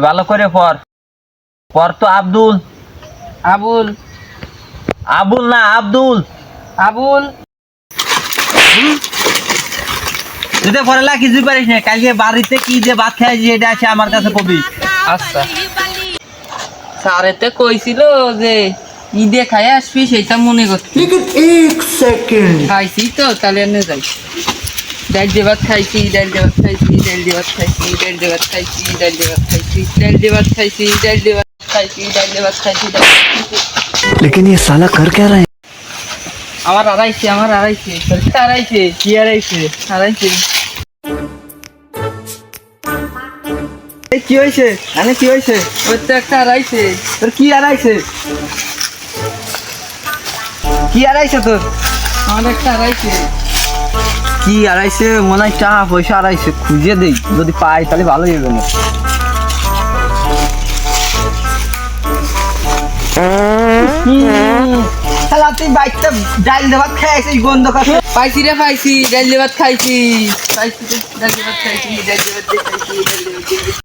ভালো করে পড়। পড় তো। আব্দুল। আবুল। আবুল না, আব্দুল। আবুল। তুই তো পড়ালা কিছুই পারিস না। কালকে বাড়িতে কি যে ভাত খাইছি এটা আছে আমার কাছে কবি। আচ্ছা, স্যারেতে কইছিল যে ঈদে খাই আসবি, সেটা মনে করছি। খাইছি তো, তাহলে এনে যাই। ডাল দিয়ে ভাত খাইছি, ডাল দিয়ে ভাত খাইছি, ডাল দিয়ে ভাত খাইছি, ডাল দিয়ে ভাত খাইছি, ডাল দিয়ে ভাত খাইছি, ডাল দিয়ে ভাত খাইছি, ডাল দিয়ে ভাত খাইছি, ডাল দিয়ে ভাত খাইছি, ডাল দিয়ে ভাত খাইছি। लेकिन ये साला कर क्या रहा है? আমার আড়াইছে, আমার আড়াইছে, আড়াইছে, কি আড়াইছে, আড়াইছে। কি হয়েছে? আমি কি হয়েছে? ওর তো একটা আড়াইছে। তোর কি আড়াইছে? কি আড়াইছে তোর? আমার একটা আড়াইছে। কি আড়াইছে? মনে হয় টাকা পয়সা আড়াইছে। খুঁজে দেই, যদি পাই তাহলে ভালোই হবে না। শালা তুই বাইকটা ডাল দেওয়াত খাইছিস বন্ধ কর। পাইছি রে, পাইছি, ডাল দিয়ে ভাত খাইছি, পাইছি, ডাল দিয়ে ভাত খাইছি, ডাল দিয়ে ভাত খাইছি, ডাল দিয়ে ভাত খাইছি।